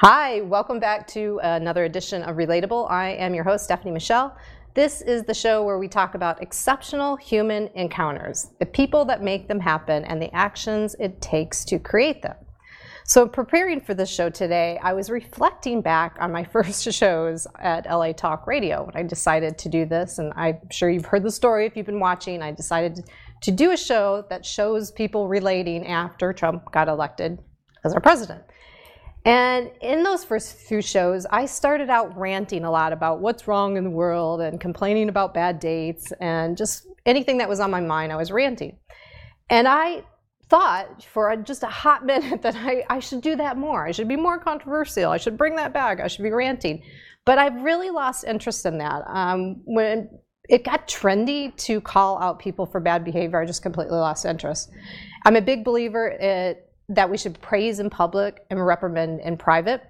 Hi, welcome back to another edition of Relatable. I am your host, Stephanie Michele. This is the show where we talk about exceptional human encounters, the people that make them happen, and the actions it takes to create them. So preparing for this show today, I was reflecting back on my first shows at LA Talk Radio when I decided to do this, and I'm sure you've heard the story if you've been watching. I decided to do a show that shows people relating after Trump got elected as our president. And in those first few shows, I started out ranting a lot about what's wrong in the world and complaining about bad dates and just anything that was on my mind, I was ranting. And I thought for just a hot minute that I should do that more. I should be more controversial. I should bring that back. I should be ranting. But I've really lost interest in that. When it got trendy to call out people for bad behavior, I just completely lost interest. I'm a big believer that we should praise in public and reprimand in private.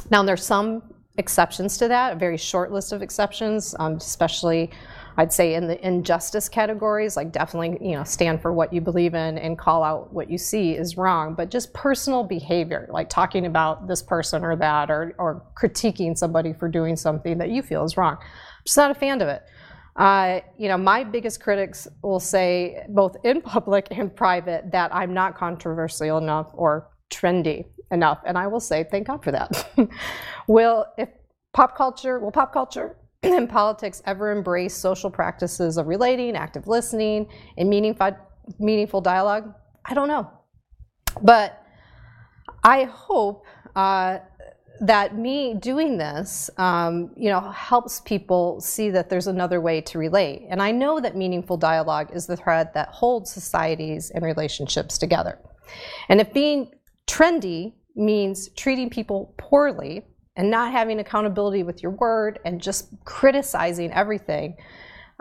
Now, there's some exceptions to that, a very short list of exceptions, especially I'd say in the injustice categories, like definitely, stand for what you believe in and call out what you see is wrong. But just personal behavior, like talking about this person or that, or critiquing somebody for doing something that you feel is wrong. I'm just not a fan of it. My biggest critics will say, both in public and private, that I'm not controversial enough or trendy enough. And I will say, thank God for that. Will pop culture and politics ever embrace social practices of relating, active listening, and meaningful dialogue? I don't know. But I hope that me doing this, helps people see that there's another way to relate. And I know that meaningful dialogue is the thread that holds societies and relationships together. And if being trendy means treating people poorly and not having accountability with your word and just criticizing everything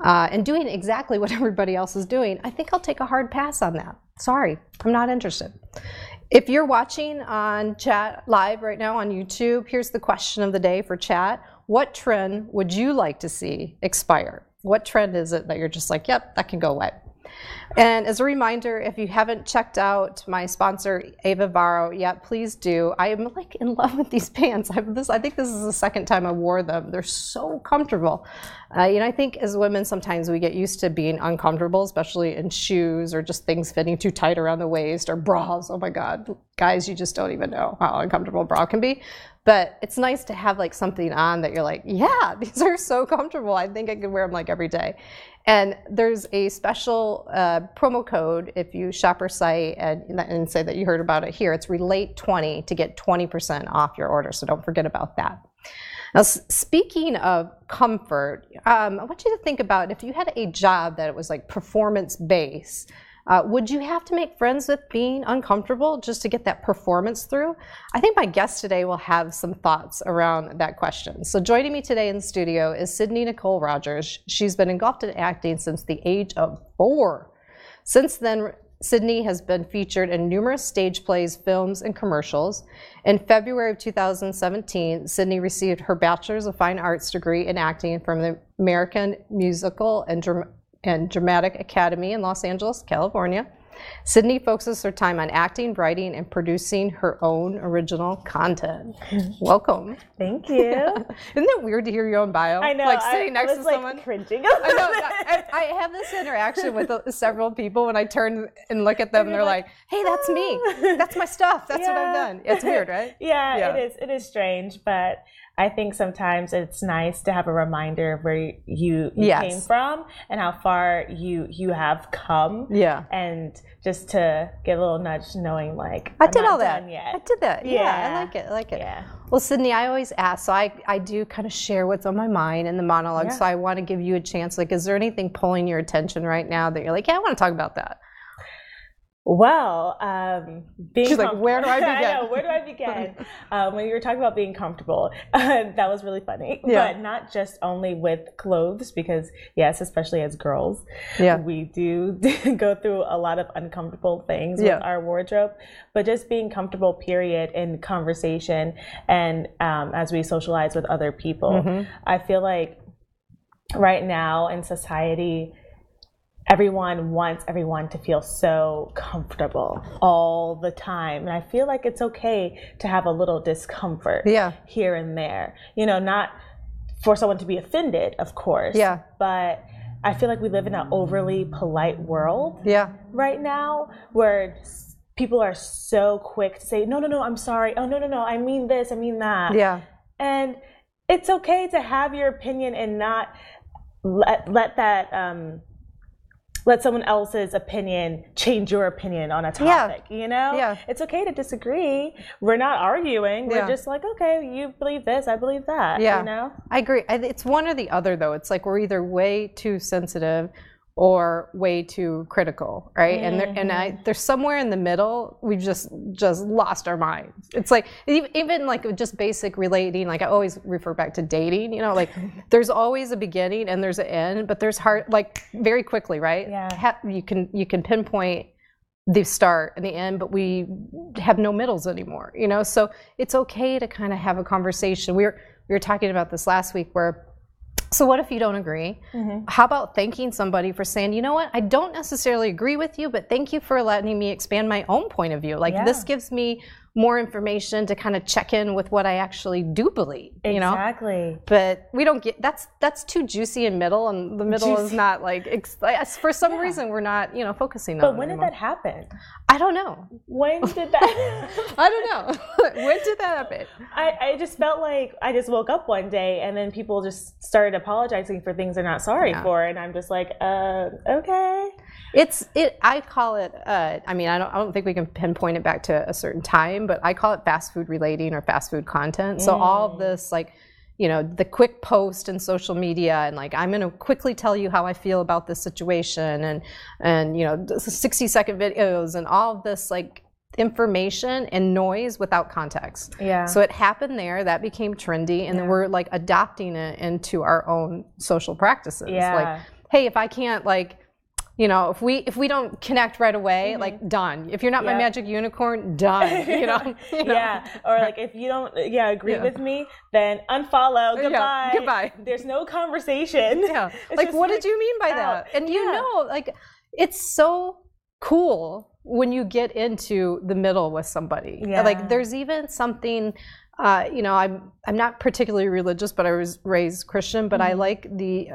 and doing exactly what everybody else is doing, I think I'll take a hard pass on that. Sorry, I'm not interested. If you're watching on chat live right now on YouTube, here's the question of the day for chat. What trend would you like to see expire? What trend is it that you're just like, yep, that can go away? And as a reminder, if you haven't checked out my sponsor, Ava Varo, yet, please do. I am like in love with these pants. I think this is the second time I wore them. They're so comfortable. I think as women, sometimes we get used to being uncomfortable, especially in shoes or just things fitting too tight around the waist or bras. Oh my God, guys, you just don't even know how uncomfortable a bra can be. But it's nice to have like something on that you're like, yeah, these are so comfortable. I think I could wear them like every day. And there's a special promo code if you shop our site and say that you heard about it here. It's RELATE20 to get 20% off your order. So don't forget about that. Now, speaking of comfort, I want you to think about if you had a job that it was like performance-based, would you have to make friends with being uncomfortable just to get that performance through? I think my guest today will have some thoughts around that question. So joining me today in the studio is Sidney Nicole Rogers. She's been engulfed in acting since the age of 4. Since then, Sidney has been featured in numerous stage plays, films, and commercials. In February of 2017, Sidney received her Bachelor's of Fine Arts degree in acting from the American Musical and Dramatic Academy in Los Angeles, California. Sidney focuses her time on acting, writing, and producing her own original content. Welcome. Thank you. Isn't it weird to hear your own bio? I know. Like sitting next to like someone. Cringing. I have this interaction with several people when I turn and look at them and they're like, hey, that's me. That's my stuff. That's what I've done. It's weird, right? Yeah, it is. It is strange, but I think sometimes it's nice to have a reminder of where you came from and how far you have come. Yeah. And just to get a little nudge knowing like, I did all that. I did that. Yeah, I like it. Yeah. Well, Sidney, I always ask, so I do kind of share what's on my mind in the monologue. Yeah. So I want to give you a chance. Like, is there anything pulling your attention right now that you're like, yeah, I want to talk about that? Well, she's like, where do I begin? I know, where do I begin? When you were talking about being comfortable, that was really funny. Yeah. But not just only with clothes, because yes, especially as girls, we do go through a lot of uncomfortable things with our wardrobe, but just being comfortable, period, in conversation and as we socialize with other people. Mm-hmm. I feel like right now in society, everyone wants everyone to feel so comfortable all the time. And I feel like it's okay to have a little discomfort here and there. You know, not for someone to be offended, of course. Yeah. But I feel like we live in an overly polite world right now, where people are so quick to say, no, I'm sorry. Oh, no, I mean this, I mean that. Yeah. And it's okay to have your opinion and not let someone else's opinion change your opinion on a topic, you know? Yeah. It's okay to disagree. We're not arguing. We're just like, okay, you believe this, I believe that, you know? I agree. It's one or the other, though. It's like we're either way too sensitive or way too critical, right? And there's somewhere in the middle, we've just lost our minds. It's like, even like just basic relating, like I always refer back to dating, you know, like there's always a beginning and there's an end, but there's like very quickly, right? Yeah. You can pinpoint the start and the end, but we have no middles anymore, you know? So it's okay to kind of have a conversation. We were talking about this last week where, so what if you don't agree? How about thanking somebody for saying, you know what, I don't necessarily agree with you, but thank you for letting me expand my own point of view. Like this gives me more information to kind of check in with what I actually do believe, you know? Exactly. But we don't get, that's too juicy and middle, and the middle is not like, for some reason we're not, you know, focusing on it. But when did that happen? I don't know. When did that I don't know. When did that happen? I just felt like I just woke up one day and then people just started apologizing for things they're not sorry for, and I'm just like, okay. I call it, I mean, I don't think we can pinpoint it back to a certain time, but I call it fast food relating or fast food content. So all of this, like, you know, the quick post in social media, and like, I'm going to quickly tell you how I feel about this situation, and you know, 60-second videos and all of this like information and noise without context. Yeah. So it happened there, that became trendy, and then we're like adopting it into our own social practices. Yeah. Like, hey, if I can't like, you know, if we don't connect right away, like done. If you're not my magic unicorn, done. You know? Yeah. Or like if you don't agree with me, then unfollow. Goodbye. Goodbye. There's no conversation. Yeah. Like what did you mean by that? And you know, like it's so cool when you get into the middle with somebody. Yeah. Like there's even something. You know, I'm not particularly religious, but I was raised Christian. But I like the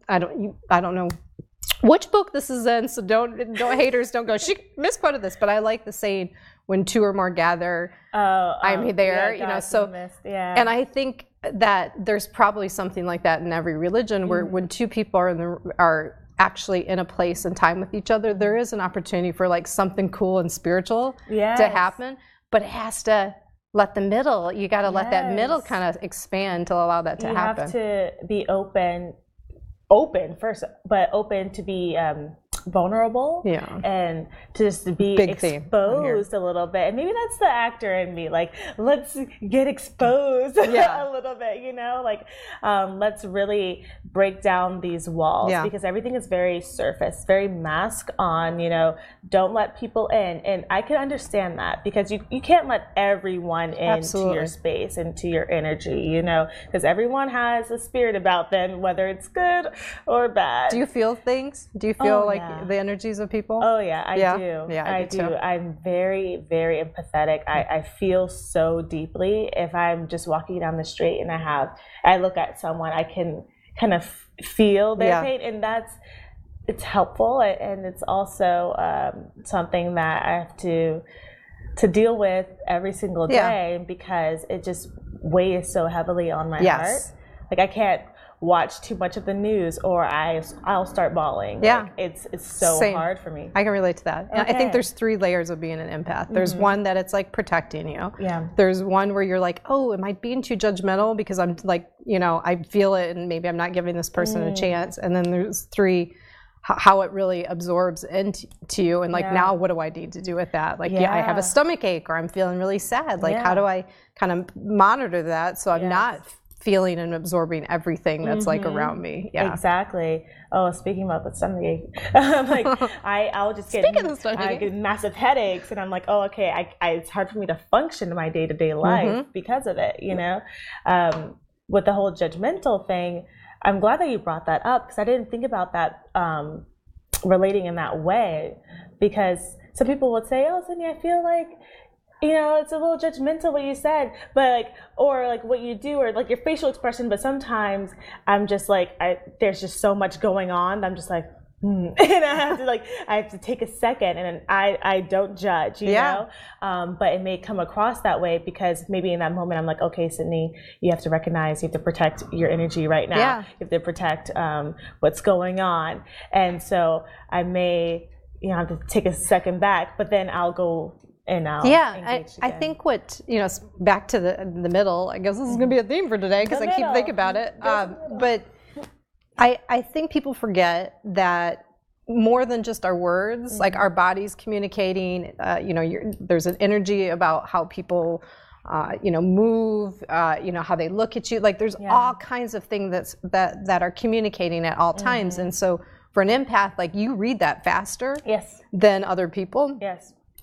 I don't know which book this is in, so don't haters don't go, she misquoted this, but I like the saying, when two or more gather, I'm there, you know, so, and I think that there's probably something like that in every religion, where when two people are actually in a place and time with each other, there is an opportunity for like something cool and spiritual to happen, but it has to let the middle, you got to let that middle kind of expand to allow that to happen. You have to be open first, but open to be vulnerable and just to be exposed a little bit. And maybe that's the actor in me, like, let's get exposed a little bit, you know, like let's really break down these walls, because everything is very surface, very mask on, you know, don't let people in. And I can understand that, because you can't let everyone into your space, into your energy, you know, because everyone has a spirit about them, whether it's good or bad. Do you feel things? Do you feel the energies of people? Oh yeah, I do. Yeah, I do. I'm very, very empathetic. I feel so deeply. If I'm just walking down the street and I look at someone, I can kind of feel their pain, and it's helpful, and it's also something that I have to deal with every single day, because it just weighs so heavily on my heart. Like I can't watch too much of the news, or I'll start bawling. Yeah, like, it's so hard for me. I can relate to that. Okay. I think there's 3 layers of being an empath. There's one that it's like protecting you. Yeah. There's one where you're like, oh, am I being too judgmental because I'm like, you know, I feel it and maybe I'm not giving this person a chance. And then there's 3, how it really absorbs into you, and like now what do I need to do with that? Like I have a stomach ache, or I'm feeling really sad. Like how do I kind of monitor that so I'm not feeling and absorbing everything that's like around me. Yeah, exactly. Oh, speaking about the stomach ache, like I'll just get massive headaches, and I'm like, oh, okay, it's hard for me to function in my day-to-day life because of it. You know, with the whole judgmental thing, I'm glad that you brought that up, because I didn't think about that relating in that way, because some people would say, oh, Sidney, I feel like, you know, it's a little judgmental what you said, but like, or like what you do, or like your facial expression. But sometimes I'm just like, there's just so much going on that I'm just like, and I have to take a second, and I don't judge, you know, but it may come across that way because maybe in that moment I'm like, okay, Sidney, you have to recognize, you have to protect your energy right now. You have to protect what's going on, and so I may, you know, have to take a second back, but then I'll go. And I think what, you know, back to the middle, I guess this is going to be a theme for today because I keep thinking about it. But I think people forget that more than just our words, like our bodies communicating, you know, there's an energy about how people, you know, move, you know, how they look at you. Like there's all kinds of things that are communicating at all times. And so for an empath, like you read that faster than other people.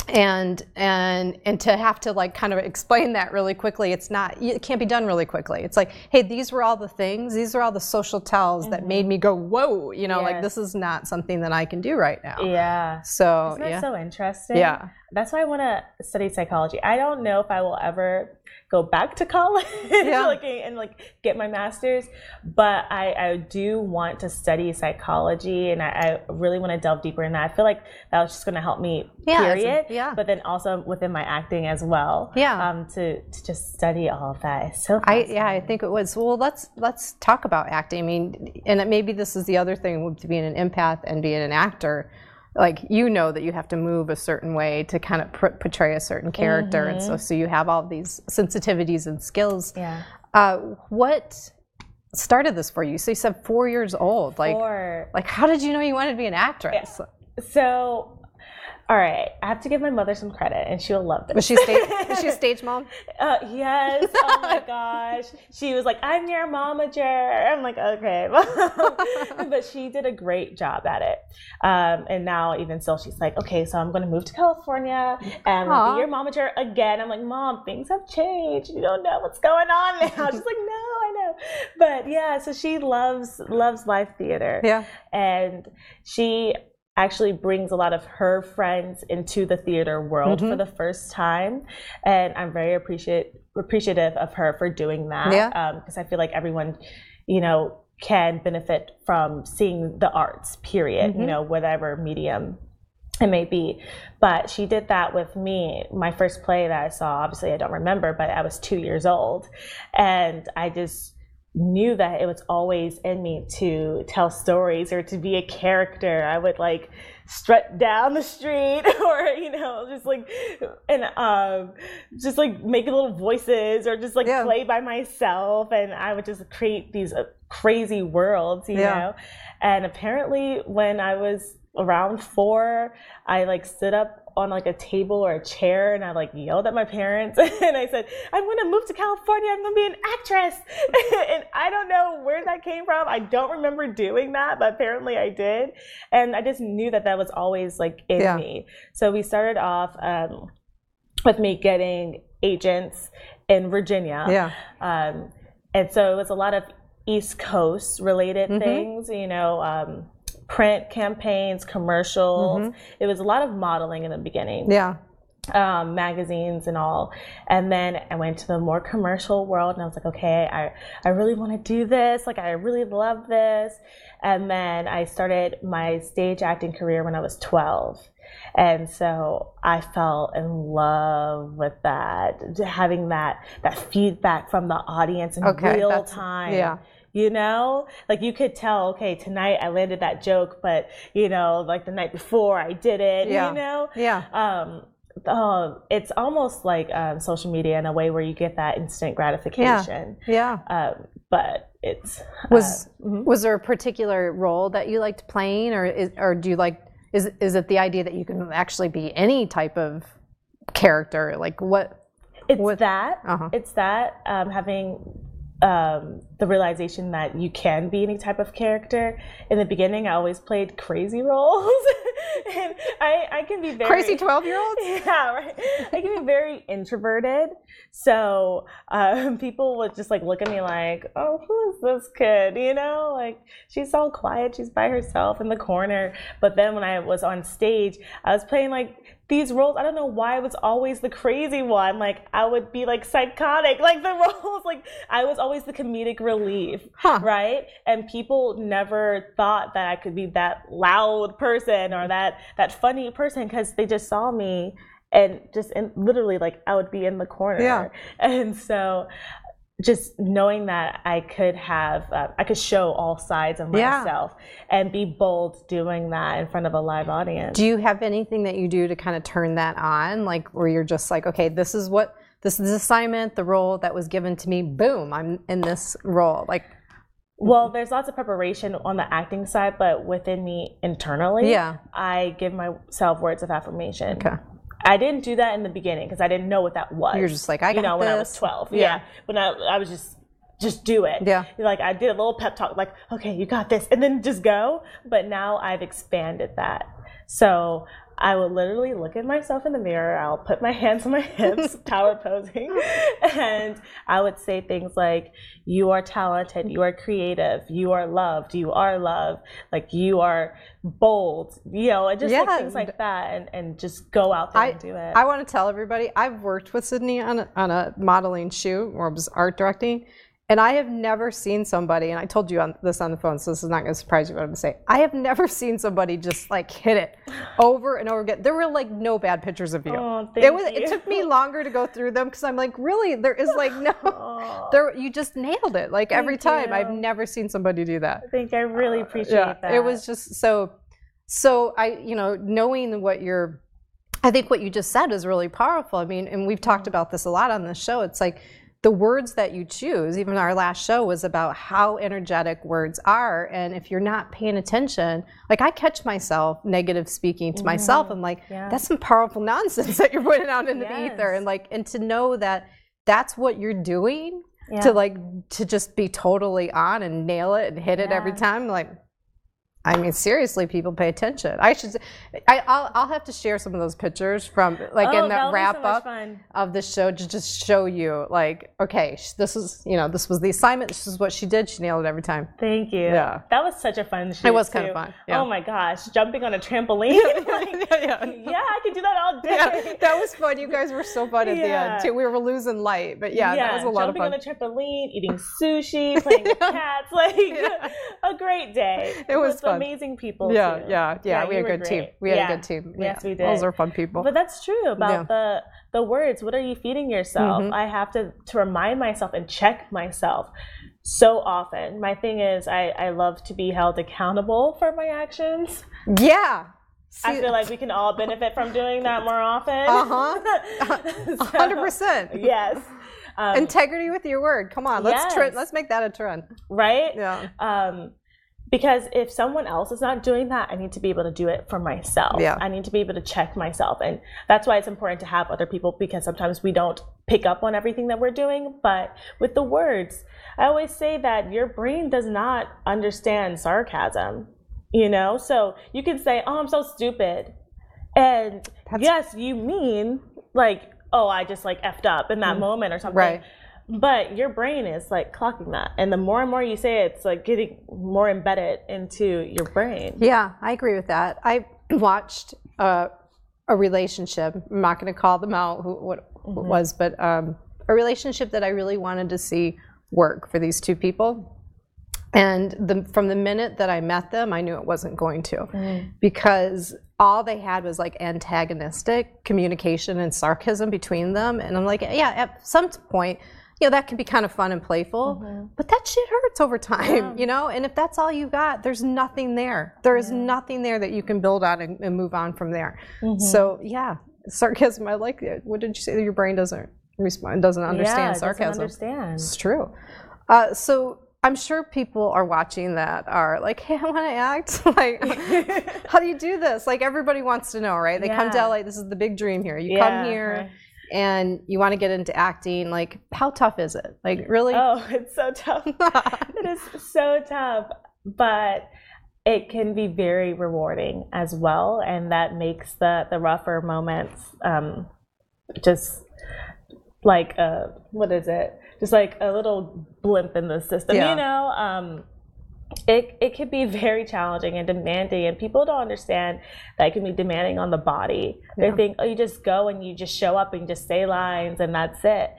And to have to like kind of explain that really quickly, it can't be done really quickly. It's like, hey, these were all the things, these are all the social tells that made me go, whoa, you know, like this is not something that I can do right now. So isn't that so interesting? That's why I want to study psychology. I don't know if I will ever go back to college and get my master's, but I do want to study psychology, and I really want to delve deeper in that. I feel like that was just going to help me, period. But then also within my acting as well. To just study all of that. It's so fascinating. I think it was. Well, let's talk about acting. I mean, and maybe this is the other thing with being an empath and being an actor. Like, you know that you have to move a certain way to kind of portray a certain character, and so you have all these sensitivities and skills. What started this for you? So you said 4 years old. Like how did you know you wanted to be an actress? So, all right, I have to give my mother some credit, and she'll love this. Was she a stage mom? Yes. Oh my gosh. She was like, I'm your momager. I'm like, okay. But she did a great job at it. And now even still, she's like, okay, so I'm going to move to California and be your momager again. I'm like, Mom, things have changed. You don't know what's going on now. She's like, no, I know. But yeah, so she loves live theater. And she actually brings a lot of her friends into the theater world for the first time, and I'm very appreciative of her for doing that, because I feel like everyone, you know, can benefit from seeing the arts, period, you know, whatever medium it may be. But she did that with me. My first play that I saw, obviously I don't remember, but I was 2 years old, and I just knew that it was always in me to tell stories or to be a character. I would like strut down the street, or, you know, just like, and just like make little voices, or just like play by myself, and I would just create these crazy worlds, you know. And apparently when I was around 4, I like stood up on like a table or a chair, and I like yelled at my parents, and I said, I'm going to move to California, I'm going to be an actress. And I don't know where that came from. I don't remember doing that, but apparently I did. And I just knew that that was always like in me. So we started off with me getting agents in Virginia. And so it was a lot of East Coast related things, you know, print campaigns, commercials. It was a lot of modeling in the beginning. Magazines and all. And then I went to the more commercial world, and I was like, okay, I really want to do this. Like, I really love this. And then I started my stage acting career when I was 12. And so I fell in love with that, having that feedback from the audience in real time. You know, like you could tell, okay, tonight I landed that joke, but, you know, like the night before I did it, you know? It's almost like social media in a way where you get that instant gratification. But it's... Was there a particular role that you liked playing, or do you like, is it the idea that you can actually be any type of character? Like what? It's that having the realization that you can be any type of character. In the beginning, I always played crazy roles. And I can be very... Crazy 12-year-olds? Yeah, right. I can be very introverted. So people would just like look at me like, oh, who is this kid? You know, like she's all quiet. She's by herself in the corner. But then when I was on stage, I was playing like these roles. I don't know why I was always the crazy one. Like I would be like psychotic, like the roles, like I was always the comedic relief, right? And people never thought that I could be that loud person or that funny person because they just saw me and just literally like I would be in the corner. Yeah. And so just knowing that I could have, I could show all sides of myself and be bold doing that in front of a live audience. Do you have anything that you do to kind of turn that on? Like where you're just like, okay, this is the assignment, the role that was given to me, boom, I'm in this role. Like, well, there's lots of preparation on the acting side, but within me internally, I give myself words of affirmation. Okay. I didn't do that in the beginning because I didn't know what that was. You're just like, I got this. When I was 12. Yeah. When I was just do it. Yeah. Like I did a little pep talk, like, okay, you got this, and then just go. But now I've expanded that. So I will literally look at myself in the mirror. I'll put my hands on my hips, power posing, and I would say things like, you are talented, you are creative, you are loved, you are loved, like you are bold, you know, and just like things like that, and just go out there and do it. I want to tell everybody, I've worked with Sidney on a modeling shoot where I was art directing. And I have never seen somebody, and I told you this on the phone, so this is not going to surprise you what I'm going to say. I have never seen somebody just like hit it over and over again. There were like no bad pictures of you. Oh, thank you. It took me longer to go through them because I'm like, really? There is like no, you just nailed it. Like every time. I've never seen somebody do that. I really appreciate that. It was just so I, knowing I think what you just said is really powerful. I mean, and we've talked about this a lot on this show. It's like, the words that you choose, even our last show was about how energetic words are. And if you're not paying attention, like I catch myself negative speaking to myself. I'm like, that's some powerful nonsense that you're putting out into the ether. And to know that that's what you're doing, to just be totally on and nail it and hit it every time. Like, I mean, seriously, people pay attention. I'll have to share some of those pictures from in the wrap up of the show to just show you, like, okay, this was the assignment. This is what she did. She nailed it every time. Thank you. Yeah, that was such a fun shoot. It was kind of fun. Yeah. Oh my gosh, jumping on a trampoline. I could do that all day. Yeah, that was fun. You guys were so fun at the end too. We were losing light, but that was a lot of fun. Jumping on a trampoline, eating sushi, playing with cats, a great day. It was fun. Amazing people. We had a good team. We had a good team. Yes, we did. Those are fun people. But that's true about the words. What are you feeding yourself? I have to remind myself and check myself so often. My thing is I love to be held accountable for my actions. Yeah. I feel like we can all benefit from doing that more often. 100%. Yes. Integrity with your word. Come on, let's make that a trend. Right? Yeah. Because if someone else is not doing that, I need to be able to do it for myself. Yeah. I need to be able to check myself. And that's why it's important to have other people, because sometimes we don't pick up on everything that we're doing. But with the words, I always say that your brain does not understand sarcasm, So you can say, oh, I'm so stupid. And yes, you mean like, oh, I just like effed up in that moment or something. Right. But your brain is like clocking that. And the more and more you say it, it's like getting more embedded into your brain. Yeah, I agree with that. I watched a relationship. I'm not going to call them out what it was, but a relationship that I really wanted to see work for these two people. And from the minute that I met them, I knew it wasn't going to, because all they had was like antagonistic communication and sarcasm between them. And I'm like, at some point, that can be kind of fun and playful, but that shit hurts over time, And if that's all you got, there's nothing there. There is nothing there that you can build on and move on from there. So sarcasm, I like it. What did you say? Your brain doesn't respond, doesn't understand sarcasm. Doesn't understand. It's true. So I'm sure people are watching that are like, hey, I want to act. Like, how do you do this? Like, everybody wants to know, right? They come to LA. This is the big dream here. You come here. and you want to get into acting, like, how tough is it? Like, really? Oh, it's so tough. It is so tough, but it can be very rewarding as well, and that makes the rougher moments just like what is it? Just like a little blimp in the system, you know? It can be very challenging and demanding, and people don't understand that it can be demanding on the body. They think, oh, you just go and you just show up and you just say lines and that's it.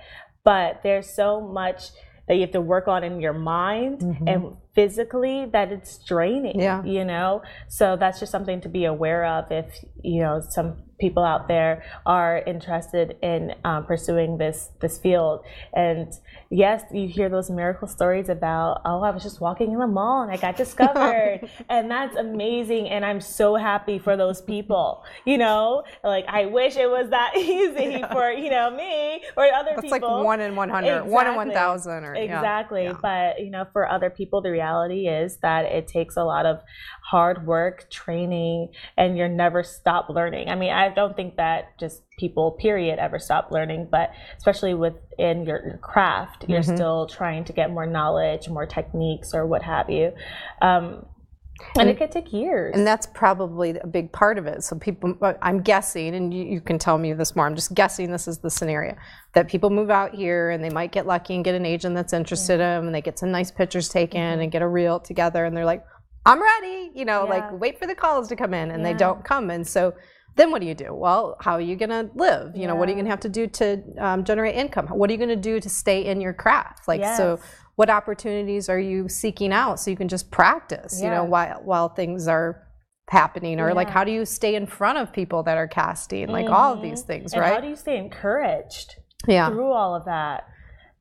But there's so much that you have to work on in your mind and physically that it's draining, you know? So that's just something to be aware of if, you know, some people out there are interested in pursuing this field. And yes, you hear those miracle stories about, oh, I was just walking in the mall and I got discovered. And that's amazing. And I'm so happy for those people, you know? Like, I wish it was that easy for, you know, me or other people. It's like 1 in 100, 1 in 1,000. Or, exactly. But, you know, for other people, the reality is that it takes a lot of hard work, training, and you're never stop learning. I mean, I don't think that just people, period, ever stop learning, but especially within your craft, you're still trying to get more knowledge, more techniques, or what have you. And it could take years. And that's probably a big part of it. So people, I'm guessing, and you can tell me this more, I'm just guessing this is the scenario, that people move out here and they might get lucky and get an agent that's interested in them, and they get some nice pictures taken and get a reel together, and they're like, I'm ready, you know, like, wait for the calls to come in, and they don't come. And so then what do you do? Well, how are you going to live? You know, what are you going to have to do to generate income? What are you going to do to stay in your craft? Like, so what opportunities are you seeking out so you can just practice, you know, while things are happening? Or like, how do you stay in front of people that are casting? Like, all of these things, and right? How do you stay encouraged through all of that?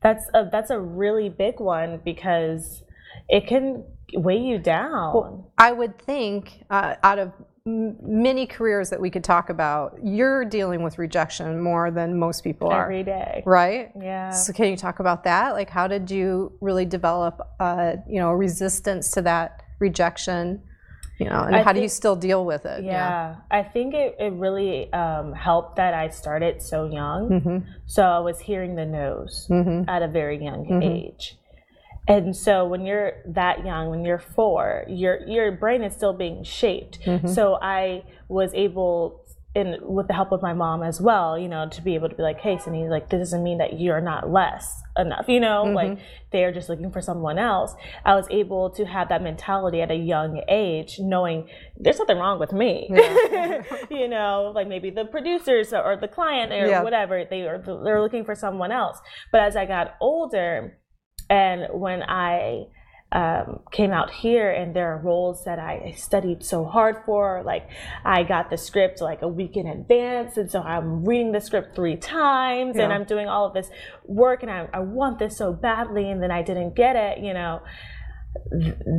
That's a really big one, because it can weigh you down. Well, I would think out of many careers that we could talk about, you're dealing with rejection more than most people are. Every day. Right? Yeah. So can you talk about that? Like, how did you really develop, you know, a resistance to that rejection? You know, and how do you still deal with it? Yeah. I think it really helped that I started so young. So I was hearing the no's at a very young age. And so when you're that young, when you're 4, your brain is still being shaped. So I was able, with the help of my mom as well, you know, to be able to be like, hey, Sidney, like, this doesn't mean that you're not less enough, you know, like, they're just looking for someone else. I was able to have that mentality at a young age, knowing there's nothing wrong with me. You know, like, maybe the producers or the client or whatever, they're looking for someone else. But as I got older, and when I came out here, and there are roles that I studied so hard for, like, I got the script like a week in advance, and so I'm reading the script 3 times, and I'm doing all of this work, and I want this so badly, and then I didn't get it, you know.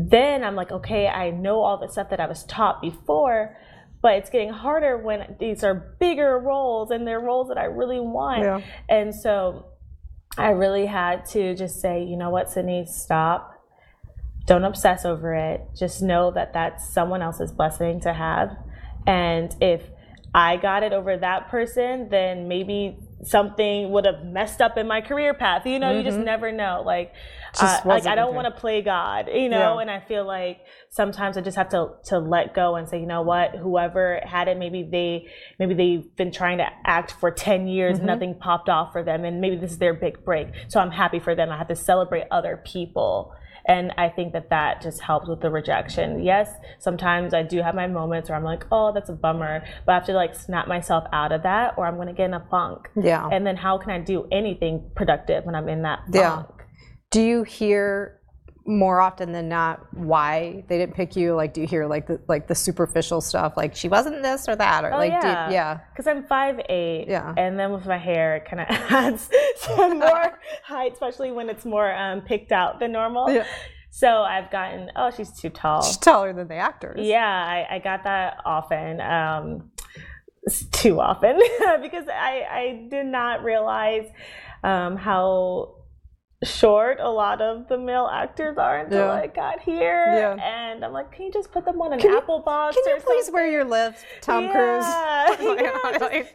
Then I'm like, okay, I know all the stuff that I was taught before, but it's getting harder when these are bigger roles, and they're roles that I really want. And so I really had to just say, you know what, Sidney, stop. Don't obsess over it. Just know that that's someone else's blessing to have. And if I got it over that person, then maybe something would have messed up in my career path. You know, you just never know. Like I don't want to play God, you know, and I feel like sometimes I just have to let go and say, you know what, whoever had it, maybe they've been trying to act for 10 years, nothing popped off for them, and maybe this is their big break. So I'm happy for them. I have to celebrate other people. And I think that just helps with the rejection. Yes, sometimes I do have my moments where I'm like, oh, that's a bummer. But I have to like snap myself out of that, or I'm going to get in a funk. Yeah. And then how can I do anything productive when I'm in that funk? Do you hear more often than not why they didn't pick you? Like, do you hear like the superficial stuff, like she wasn't this or that, or because I'm 5'8", and then with my hair it kind of adds some more height, especially when it's more picked out than normal. So I've gotten, oh, she's too tall. She's taller than the actors. Yeah, I got that often, too often, because I did not realize how short a lot of the male actors are until I got here, and I'm like, can you just put them on an Apple box? Can you please wear your lift, Tom Cruise?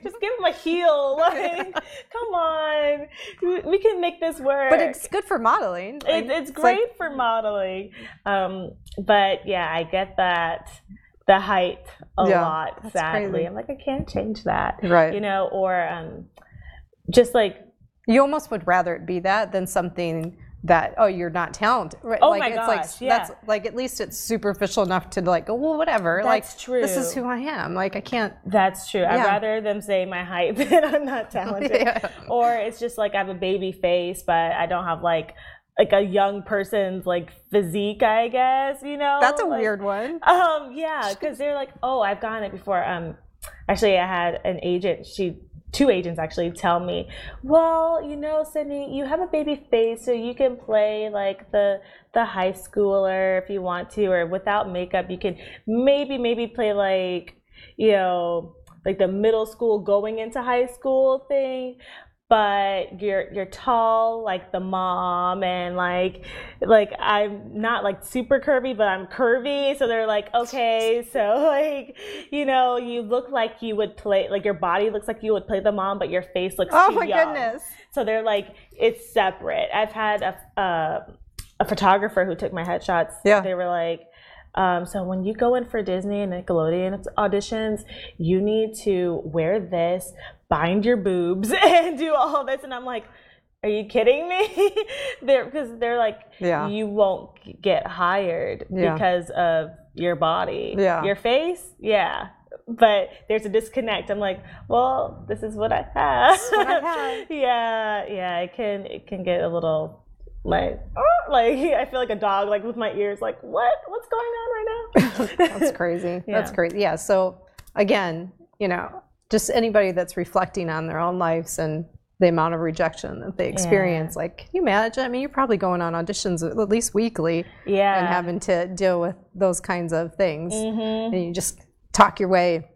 Just give him a heel. Like, come on, we can make this work. But it's good for modeling. It's great for modeling. But yeah, I get that. The height a lot, sadly. Crazy. I'm like, I can't change that. Right. You know, or just like, you almost would rather it be that than something that, oh, you're not talented. Right? Oh like, my it's gosh, like, that's like, at least it's superficial enough to like, go, well, whatever. That's like, true. This is who I am. Like, I can't. That's true. I'd rather them say my height than I'm not talented. Or it's just like I have a baby face, but I don't have like a young person's like physique, I guess, you know? That's a weird one. Yeah, because they're like, oh, I've gotten it before. Actually, I had an agent, two agents actually tell me, well, you know, Sidney, you have a baby face, so you can play like the high schooler if you want to, or without makeup, you can maybe play like, you know, like the middle school going into high school thing. But you're tall like the mom, and like I'm not like super curvy, but I'm curvy. So they're like, okay, so like, you know, you look like you would play, like your body looks like you would play the mom, but your face looks too young. Oh my goodness. So they're like, it's separate. I've had a photographer who took my headshots. Yeah. They were like, so when you go in for Disney and Nickelodeon auditions, you need to wear this, bind your boobs, and do all this. And I'm like, are you kidding me? Because they're like, you won't get hired because of your body. Your face, but there's a disconnect. I'm like, well, this is what I have. This is what I have. It can get a little like I feel like a dog, like with my ears, like what's going on right now? That's crazy. That's crazy. Yeah. So again, you know, just anybody that's reflecting on their own lives and the amount of rejection that they experience, like, can you imagine? I mean, you're probably going on auditions at least weekly, and having to deal with those kinds of things, and you just talk your way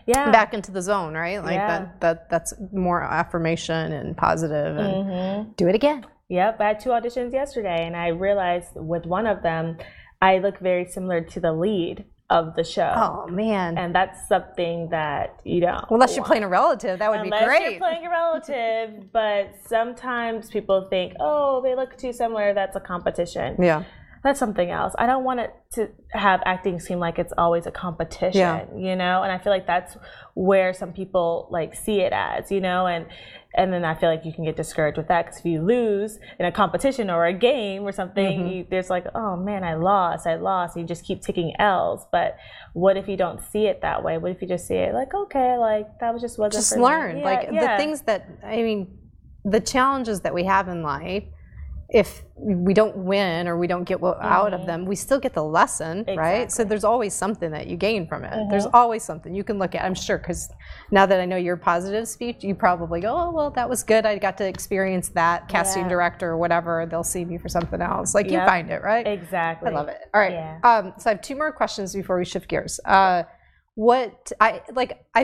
back into the zone, right? Like that's more affirmation and positive, and do it again. Yep, I had 2 auditions yesterday, and I realized with one of them, I look very similar to the lead of the show. Oh man! And that's something that you don't. Unless you're playing a relative, that would be great. Unless you're playing a relative, but sometimes people think, oh, they look too similar. That's a competition. Yeah. That's something else. I don't want it to have acting seem like it's always a competition, you know? And I feel like that's where some people like see it as, you know? And then I feel like you can get discouraged with that, because if you lose in a competition or a game or something, there's like, oh man, I lost. And you just keep taking L's. But what if you don't see it that way? What if you just see it like, okay, like that was just wasn't just for learn. me. Like the things that, I mean, the challenges that we have in life, if we don't win or we don't get out of them, we still get the lesson, right? So there's always something that you gain from it. There's always something you can look at, I'm sure, because now that I know your positive speech, you probably go, oh, well, that was good. I got to experience that. Casting director or whatever, they'll see me for something else. Like you find it, right? Exactly. I love it. All right. So I have 2 more questions before we shift gears. I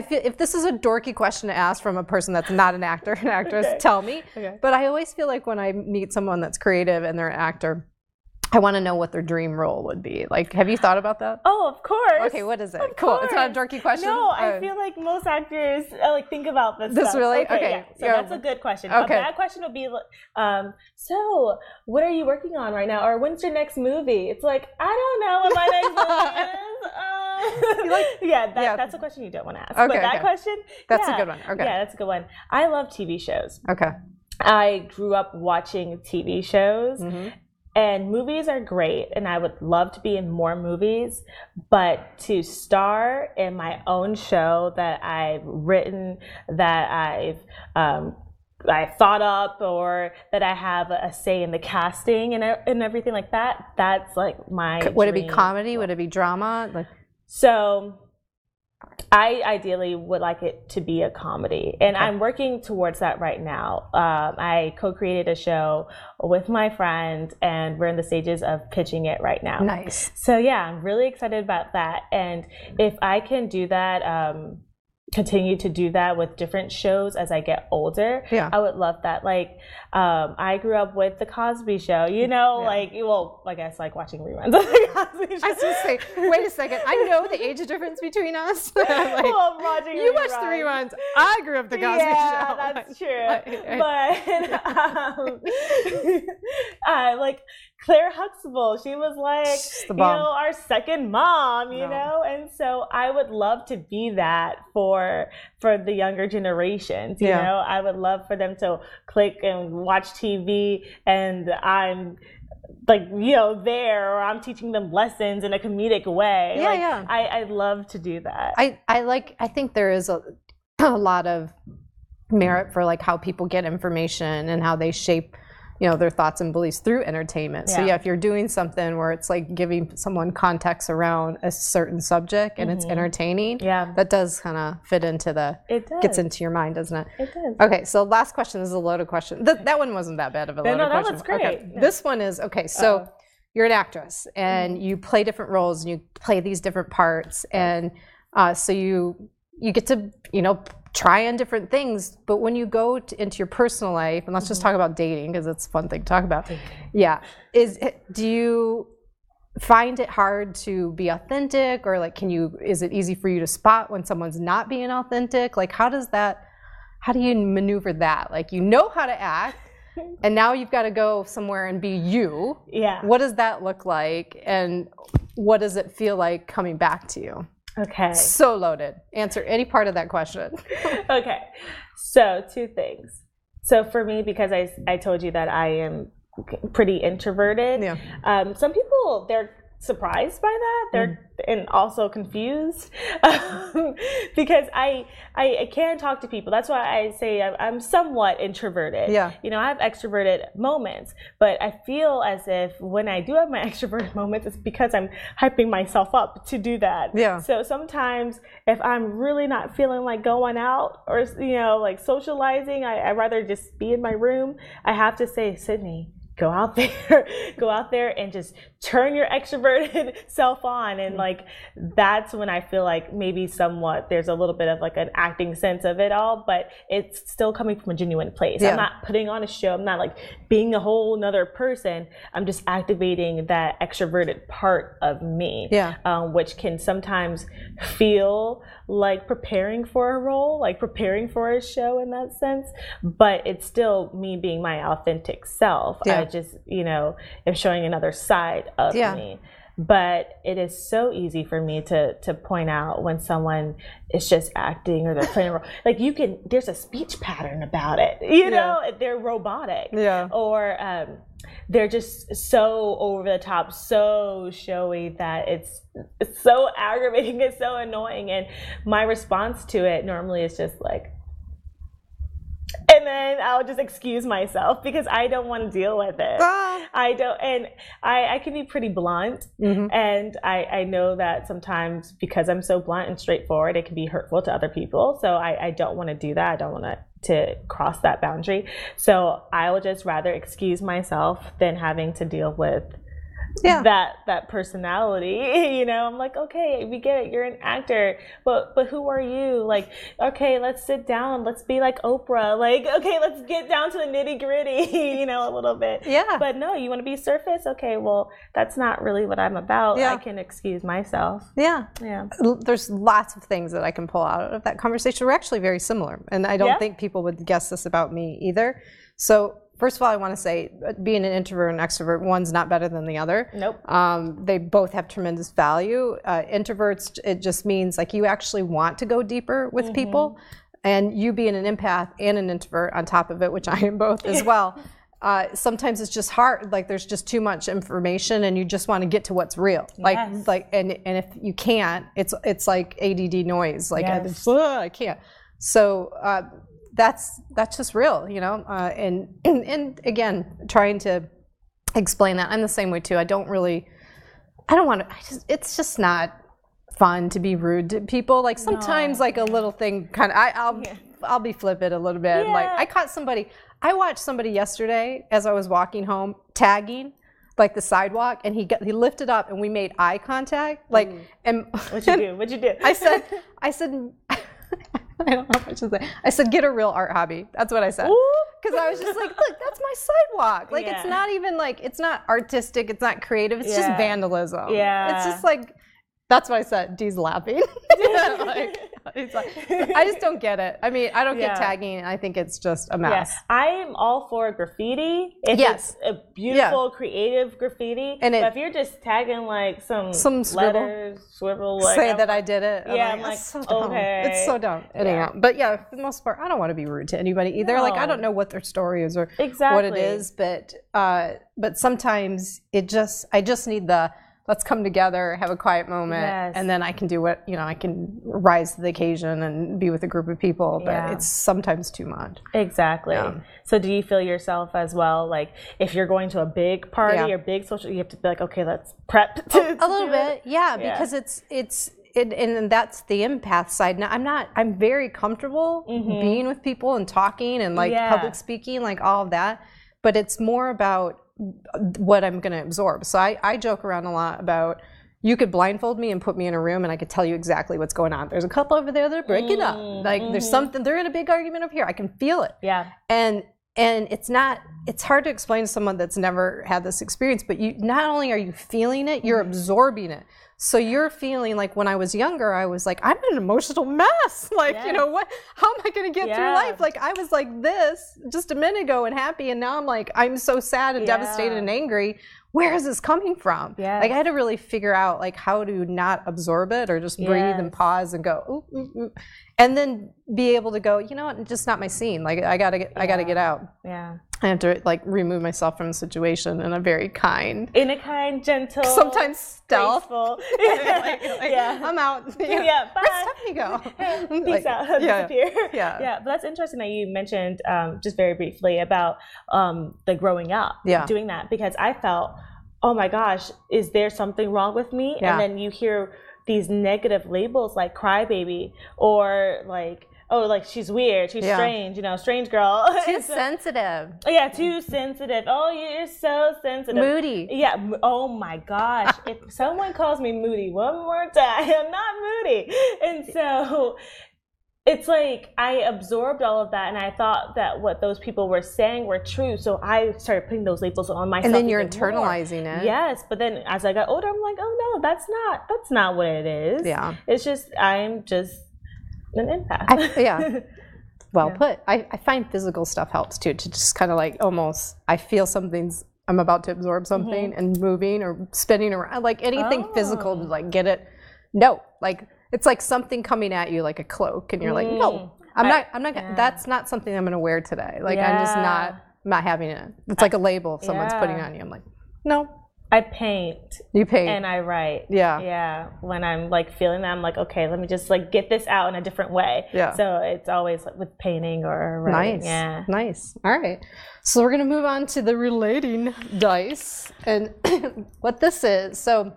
feel, if this is a dorky question to ask from a person that's not an actor, an actress, tell me. But I always feel like when I meet someone that's creative and they're an actor, I want to know what their dream role would be. Like, have you thought about that? Oh, of course. Okay, what is it? Cool. It's not a dorky question? No, I feel like most actors think about this stuff. Really? Okay. So that's a good question. Okay. A bad question would be, so what are you working on right now? Or when's your next movie? It's like, I don't know when my next movie is. That's a question you don't want to ask. Okay, but that question, that's a good one. Okay. Yeah, that's a good one. I love TV shows. Okay. I grew up watching TV shows. And movies are great, and I would love to be in more movies, but to star in my own show that I've written, that I've thought up, or that I have a say in the casting and everything like that, that's like my Would it be comedy? Would it be drama? So I ideally would like it to be a comedy, and I'm working towards that right now. I co-created a show with my friend, and we're in the stages of pitching it right now. Nice. So yeah, I'm really excited about that, and if I can do that, continue to do that with different shows as I get older. Yeah. I would love that. Like, I grew up with The Cosby Show, you know, like, well, I guess like watching reruns of The Cosby Show. I was just say, wait a second, I know the age difference between us. Like, well, watching you watched the reruns. I grew up The Cosby Show. Yeah, that's true. But like Claire Huxtable, she was like, you know, our second mom, you know, and so I would love to be that for the younger generations. You know, I would love for them to click and watch TV, and I'm like, you know, there, or I'm teaching them lessons in a comedic way. Yeah, like, yeah. I'd love to do that. I think there is a lot of merit for like how people get information and how they shape, you know, their thoughts and beliefs through entertainment. So yeah, if you're doing something where it's like giving someone context around a certain subject and it's entertaining, that does kind of fit into gets into your mind, doesn't it? It does. Okay, so last question is a loaded question. That one wasn't that bad of a loaded question. No, that was great. Okay. Yeah. This one is, okay, so you're an actress and you play different roles and you play these different parts, and so you get to, you know, try on different things, but when you go into your personal life, and let's just talk about dating because it's a fun thing to talk about. Yeah, do you find it hard to be authentic, or like is it easy for you to spot when someone's not being authentic? Like how do you maneuver that? Like, you know how to act, and now you've got to go somewhere and be you. Yeah. What does that look like, and what does it feel like coming back to you? Okay. So loaded. Answer any part of that question. Okay. So 2 things. So for me, because I told you that I am pretty introverted, some people, they're surprised by that. And also confused because I can talk to people. That's why I say I'm somewhat introverted. Yeah. You know, I have extroverted moments, but I feel as if when I do have my extroverted moments, it's because I'm hyping myself up to do that. Yeah. So sometimes if I'm really not feeling like going out or, you know, like socializing, I'd rather just be in my room. I have to say, Sidney, go out there and just turn your extroverted self on. And like, that's when I feel like maybe somewhat there's a little bit of like an acting sense of it all, but it's still coming from a genuine place. I'm not putting on a show. I'm not like being a whole nother person. I'm just activating that extroverted part of me, which can sometimes feel like preparing for a role, like preparing for a show in that sense, but it's still me being my authentic self. I just, you know, am showing another side of me. But it is so easy for me to point out when someone is just acting or they're playing a role. Like, there's a speech pattern about it, you know, they're robotic. Yeah. Or they're just so over the top, so showy that it's so aggravating, it's so annoying. And my response to it normally is just like, and then I'll just excuse myself because I don't want to deal with it. I don't, and I can be pretty blunt, and I know that sometimes because I'm so blunt and straightforward, it can be hurtful to other people. So I don't want to do that. I don't want to cross that boundary. So I will just rather excuse myself than having to deal with that personality. You know, I'm like, okay, we get it, you're an actor, but who are you? Like, okay, let's sit down, let's be like Oprah, like, okay, let's get down to the nitty gritty, you know, a little bit. Yeah. But no, you want to be surface? Okay, well, that's not really what I'm about. I can excuse myself. Yeah. There's lots of things that I can pull out of that conversation. We're actually very similar, and I don't think people would guess this about me either. So first of all, I want to say, being an introvert and extrovert, one's not better than the other. Nope. They both have tremendous value. Introverts, it just means like you actually want to go deeper with people. And you being an empath and an introvert on top of it, which I am both as well, sometimes it's just hard. Like, there's just too much information and you just want to get to what's real. And if you can't, it's like ADD noise. Like, I can't. So, that's just real, you know, and again, trying to explain that. I'm the same way too. It's just not fun to be rude to people. Like, sometimes like a little thing kind of, I'll be flippant a little bit. Yeah. Like, I watched somebody yesterday as I was walking home tagging like the sidewalk, and he lifted up and we made eye contact. Like, and what'd you do? I said, I don't know what I should say. I said, get a real art hobby. That's what I said. Because I was just like, look, that's my sidewalk. Like, it's not even like, it's not artistic. It's not creative. It's just vandalism. Yeah. It's just like, that's what I said. Dee's laughing. I just don't get it. I mean, I don't get tagging. I think it's just a mess. I'm all for graffiti. If it's a beautiful, creative graffiti. And if you're just tagging like some swivel, like, say that I did it. I'm like, so okay. It's so dumb. Anyhow, but for the most part, I don't want to be rude to anybody either. No. Like, I don't know what their story is or what it is, but sometimes I just need the, let's come together, have a quiet moment, and then I can do what, I can rise to the occasion and be with a group of people, but it's sometimes too much. Exactly. Yeah. So do you feel yourself as well, like if you're going to a big party or big social, you have to be like, okay, let's prep to a little bit. Because and that's the empath side. Now, I'm very comfortable being with people and talking and like public speaking, like all of that, but it's more about what I'm going to absorb. So I joke around a lot about, you could blindfold me and put me in a room and I could tell you exactly what's going on. There's a couple over there that are breaking up. Like there's something, they're in a big argument over here. I can feel it. Yeah. And it's hard to explain to someone that's never had this experience, but not only are you feeling it, you're absorbing it. So you're feeling like, when I was younger, I was like, I'm an emotional mess. Like, how am I going to get through life? Like, I was like this just a minute ago and happy. And now I'm like, I'm so sad and devastated and angry. Where is this coming from? Like, I had to really figure out like how to not absorb it or just breathe and pause and go, ooh, ooh, ooh. And then be able to go, you know what, it's just not my scene. Like, I gotta get out. Yeah. I have to like remove myself from the situation in a very gentle, sometimes stealth. I'm out. Bye. Where's Stephanie go? Peace out. Disappear. But that's interesting that you mentioned just very briefly about the growing up, doing that, because I felt, oh my gosh, is there something wrong with me? And then you hear these negative labels like crybaby or like, oh, like she's weird, she's strange, strange girl. Too sensitive. Yeah, too sensitive. Oh, you're so sensitive. Moody. Yeah. Oh my gosh. If someone calls me moody one more time, I'm not moody. And so it's like I absorbed all of that, and I thought that what those people were saying were true. So I started putting those labels on myself. And then you're internalizing it. Yes, but then as I got older, I'm like, oh no, that's not what it is. Yeah. It's just I'm just an empath. Well put. I find physical stuff helps too, to just kind of like almost, I feel I'm about to absorb something and moving or spinning around, like anything physical to like get it. No, like it's like something coming at you like a cloak, and you're like, no, I'm not. That's not something I'm going to wear today. Like I'm just not having it. It's like a label someone's putting on you. I'm like, no. I paint. You paint. And I write. Yeah. Yeah. When I'm like feeling that, I'm like, okay, let me just like get this out in a different way. Yeah. So it's always like with painting or writing. Nice. Yeah. Nice. All right. So we're going to move on to the relating dice and what this is. So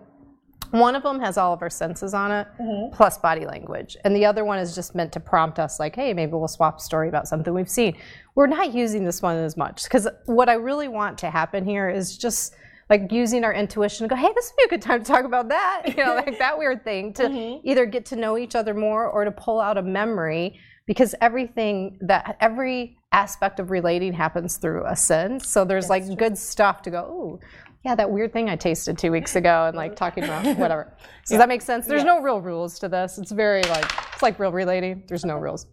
one of them has all of our senses on it, plus body language. And the other one is just meant to prompt us like, hey, maybe we'll swap a story about something we've seen. We're not using this one as much, because what I really want to happen here is just like using our intuition to go, hey, this would be a good time to talk about that. Like that weird thing to either get to know each other more or to pull out a memory, because every aspect of relating happens through a sense. So there's good stuff to go, oh, yeah, that weird thing I tasted 2 weeks ago, and like talking about whatever. So does that make sense? There's no real rules to this. It's very it's like real relating. There's no rules.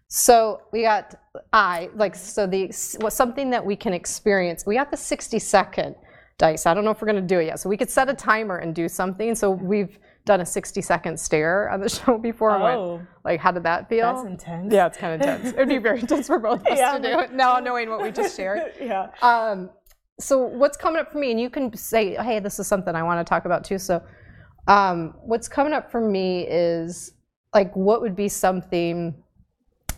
So we got something that we can experience. We got the 60-second dice. I don't know if we're going to do it yet. So we could set a timer and do something. So we've done a 60-second stare on the show before. Went, like, how did that feel? That's intense. Yeah, it's kind of intense. It would be very intense for both of us to do it now, knowing what we just shared. So what's coming up for me, and you can say, hey, this is something I want to talk about too. So what's coming up for me is like, what would be something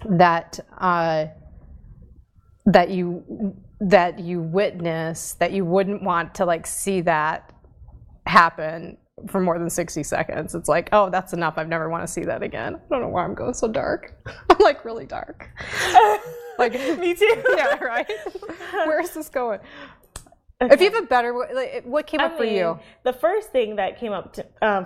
that that you witness that you wouldn't want to like see that happen for more than 60 seconds. It's like, oh, that's enough. I've never want to see that again. I don't know why I'm going so dark. I'm like really dark. Like me too. Yeah, right. Where is this going? Okay. If you have a better, like, what came up for you? The first thing that came up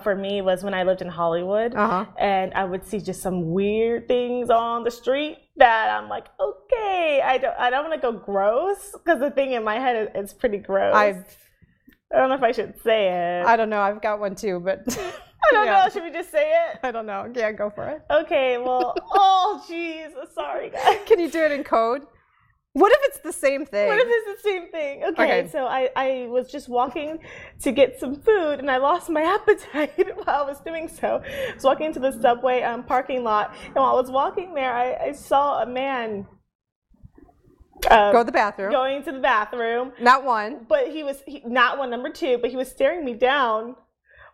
for me was when I lived in Hollywood, and I would see just some weird things on the street that I'm like, okay, I don't want to go gross, because the thing in my head is pretty gross. I don't know if I should say it. I don't know. I've got one too, but I don't know. Should we just say it? I don't know. Yeah, go for it. Okay. Well, oh, jeez. Sorry, guys. Can you do it in code? What if it's the same thing? What if it's the same thing? Okay, so I was just walking to get some food, and I lost my appetite while I was doing so. I was walking into the subway parking lot, and while I was walking there, I saw a man go to the bathroom. Going to the bathroom. Not one. But not one, number two, but he was staring me down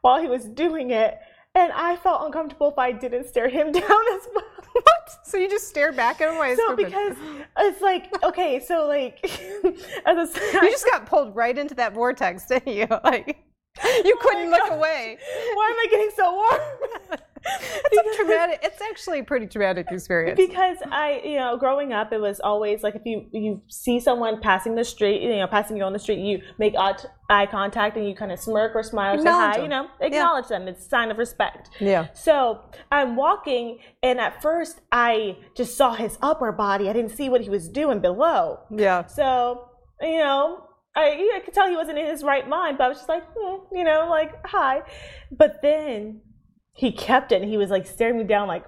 while he was doing it, and I felt uncomfortable if I didn't stare him down as well. What? So you just stare back at him? So because it's like, okay, so like, you just got pulled right into that vortex, didn't you? Like, you couldn't look away. Why am I getting so warm? It's actually a pretty traumatic experience. Because growing up, it was always like, if you see someone passing the street, passing you on the street, you make eye contact and you kind of smirk or smile or say hi, acknowledge them. It's a sign of respect. Yeah. So I'm walking, and at first I just saw his upper body. I didn't see what he was doing below. Yeah. So, I could tell he wasn't in his right mind, but I was just like, like, hi. But then he kept it, and he was like staring me down like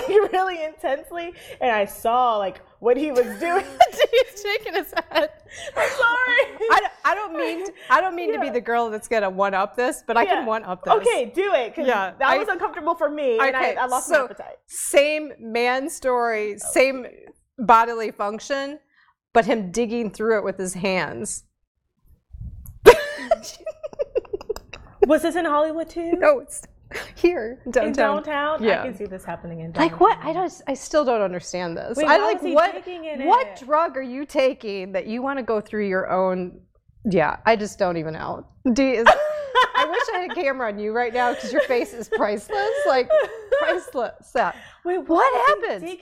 really intensely, and I saw like what he was doing. He's shaking his head. I'm sorry. I don't mean to be the girl that's gonna one up this, but I can one up this. Okay, do it. That was uncomfortable for me, and I lost my appetite. Same man story, same bodily function, but him digging through it with his hands. Was this in Hollywood too? No, it's here, downtown. In downtown? Yeah. I can see this happening in downtown. Like what? I still don't understand this. Wait, what drug are you taking that you want to go through your own? Yeah, I just don't even know. I wish I had a camera on you right now, because your face is priceless. Like, priceless. Wait, what happened?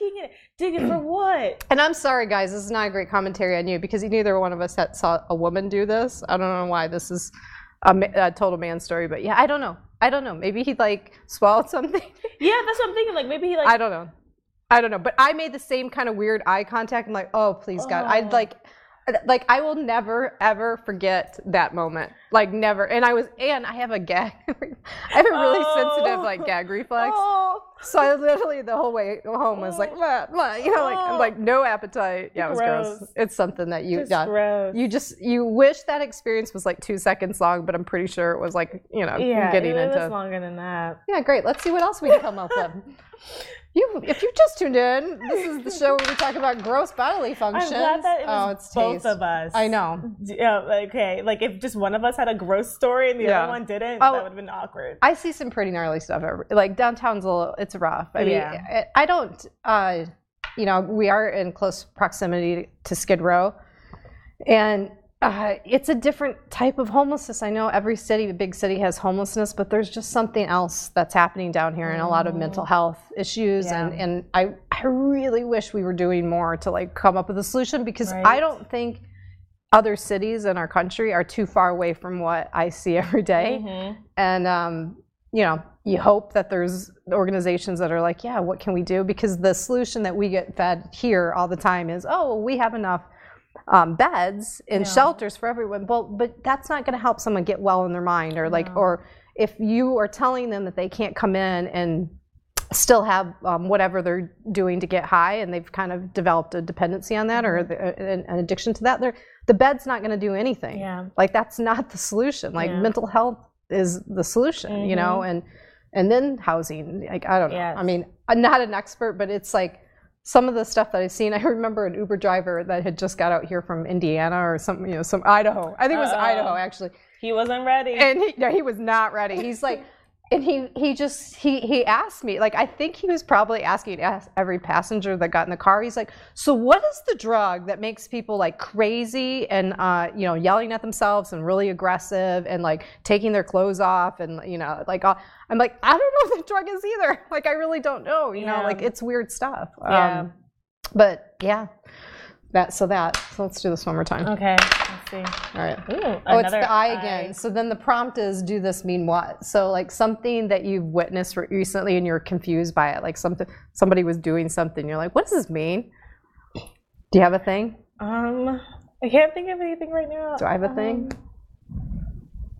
Digging for what? And I'm sorry, guys, this is not a great commentary on you, because neither one of us saw a woman do this. I don't know why this is a total man story, but yeah, I don't know. Maybe he like swallowed something. Yeah, that's what I'm thinking. Like, maybe he like. I don't know. But I made the same kind of weird eye contact. I'm like, oh, please, God. I'd like I will never ever forget that moment. Like, never. And I have a gag. I have a really sensitive like gag reflex. So I literally the whole way home was like, I'm like no appetite. Yeah, it was gross. It's something that you wish that experience was like 2 seconds long, but I'm pretty sure it was like, getting into. It was longer than that. Yeah, great. Let's see what else we can come up with. If you just tuned in, this is the show where we talk about gross bodily functions. I'm glad that it was both of us. I know. Yeah, okay. Like, if just one of us had a gross story and the other one didn't, that would have been awkward. I see some pretty gnarly stuff. Like, downtown's it's rough. I mean, I don't, we are in close proximity to Skid Row, and it's a different type of homelessness. I know every big city has homelessness, but there's just something else that's happening down here, and a lot of mental health issues. And I really wish we were doing more to like come up with a solution, because I don't think other cities in our country are too far away from what I see every day. Mm-hmm. And, you hope that there's organizations that are like, yeah, what can we do? Because the solution that we get fed here all the time is, we have enough beds in shelters for everyone. Well, but that's not going to help someone get well in their mind, or like, or if you are telling them that they can't come in and still have whatever they're doing to get high, and they've kind of developed a dependency on that, or an addiction to that, the bed's not going to do anything. Yeah. Like, that's not the solution. Like, mental health is the solution, and then housing. Like, I don't know. I mean, I'm not an expert, but it's like, some of the stuff that I've seen, I remember an Uber driver that had just got out here from Indiana or some, some Idaho. I think it was Idaho, actually. He wasn't ready. And he was not ready. He's like, and he asked me, like, I think he was probably asking every passenger that got in the car. He's like, so what is the drug that makes people like crazy and, yelling at themselves and really aggressive and like taking their clothes off and, like, I'm like, I don't know what the drug is either. Like, I really don't know, like, it's weird stuff. But yeah, so let's do this one more time. Okay. interesting. All right. Ooh, oh, it's the I again. So then the prompt is, do this mean what? So like something that you've witnessed recently and you're confused by it. Like somebody was doing something. You're like, what does this mean? Do you have a thing? I can't think of anything right now. Do I have a thing?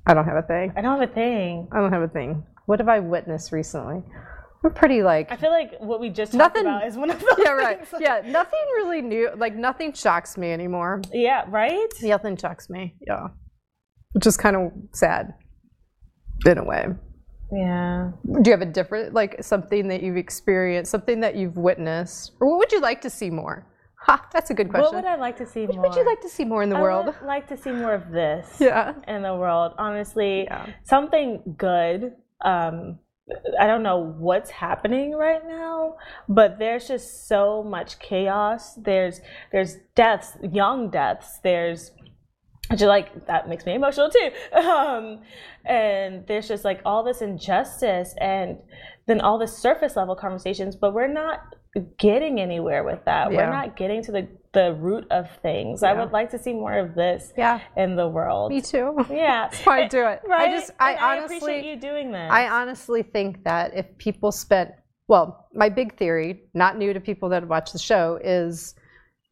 I don't have a thing. I don't have a thing. I don't have a thing. What have I witnessed recently? We're pretty like... I feel like what we just talked about is one of those Yeah, right. Yeah, nothing really new. Like, nothing shocks me anymore. Yeah, right? Nothing shocks me, yeah. Which is kind of sad, in a way. Yeah. Do you have a different, like, something that you've experienced, something that you've witnessed? Or what would you like to see more? Ha, that's a good question. What would I like to see more? What would you like to see more in the world? I would like to see more of this in the world. Honestly, something good. I don't know what's happening right now, but there's just so much chaos. There's deaths, young deaths. There's just like, that makes me emotional too. And there's just like all this injustice and then all this surface level conversations, but we're not getting anywhere with that. We're not getting to the root of things. I would like to see more of this in the world. Me too. Yeah. That's why I do it. Right? I honestly appreciate you doing this. I honestly think that if people spent, well, my big theory, not new to people that watch the show, is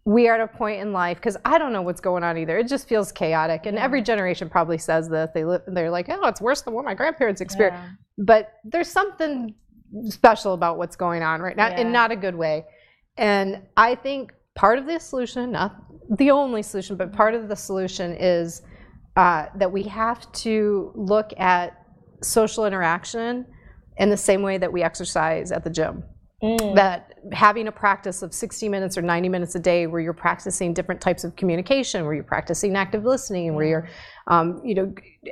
we are at a point in life, because I don't know what's going on either. It just feels chaotic. And every generation probably says that. They're like, oh, it's worse than what my grandparents experienced. Yeah. But there's something special about what's going on right now, in not a good way. And I think part of the solution, not the only solution, but part of the solution is that we have to look at social interaction in the same way that we exercise at the gym. That having a practice of 60 minutes or 90 minutes a day where you're practicing different types of communication, where you're practicing active listening, where you're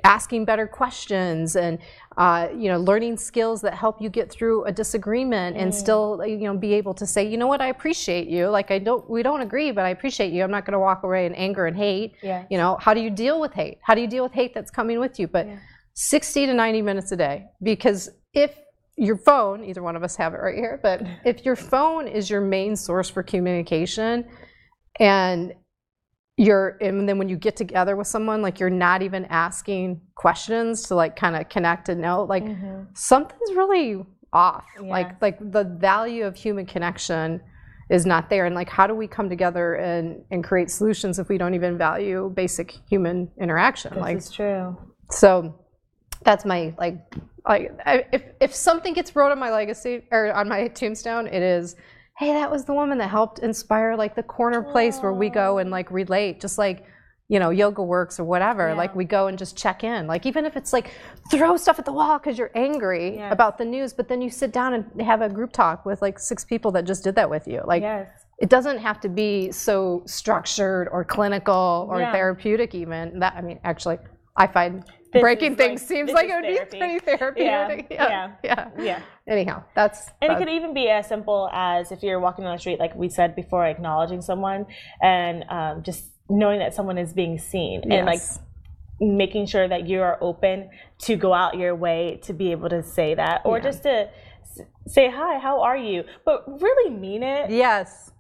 asking better questions and learning skills that help you get through a disagreement and still be able to say, you know what, I appreciate you. Like we don't agree, but I appreciate you. I'm not going to walk away in anger and hate. Yeah. How do you deal with hate? How do you deal with hate that's coming with you? But 60 to 90 minutes a day, because if your phone, either one of us have it right here, but if your phone is your main source for communication and then when you get together with someone, like you're not even asking questions to like kind of connect and know, like something's really off. Like the value of human connection is not there. And like, how do we come together and create solutions if we don't even value basic human interaction? This is true. So that's my if something gets wrote on my legacy or on my tombstone, it is, hey, that was the woman that helped inspire like the corner place where we go and like relate, just like Yoga Works or whatever. Like we go and just check in, like even if it's like throw stuff at the wall because you're angry about the news, but then you sit down and have a group talk with like 6 people that just did that with you. Like it doesn't have to be so structured or clinical or therapeutic even. That, I mean, actually I find breaking things seems like it would be pretty therapeutic. Yeah. Anyhow, and it could even be as simple as if you're walking on the street, like we said before, acknowledging someone and just knowing that someone is being seen and like making sure that you are open to go out your way to be able to say that, or just to say, hi, how are you? But really mean it. Yes.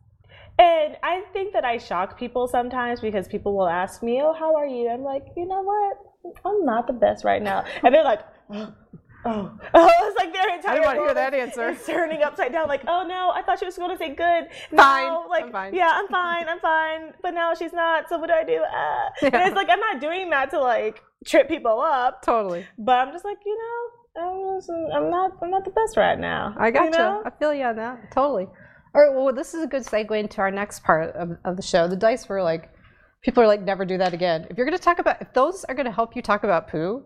And I think that I shock people sometimes because people will ask me, oh, how are you? I'm like, you know what? I'm not the best right now. And they're like, it's like their entire I didn't want to hear that answer. Is turning upside down. Like, oh no, I thought she was going to say good. Fine. No, like, I'm fine. Yeah, I'm fine. But now she's not. So what do I do? And it's like, I'm not doing that to like trip people up. Totally. But I'm just like, I'm not the best right now. I gotcha. I feel you on that. Totally. All right, well, this is a good segue into our next part of the show. The dice were like, people are like, never do that again. If you're going to talk about, if those are going to help you talk about poo,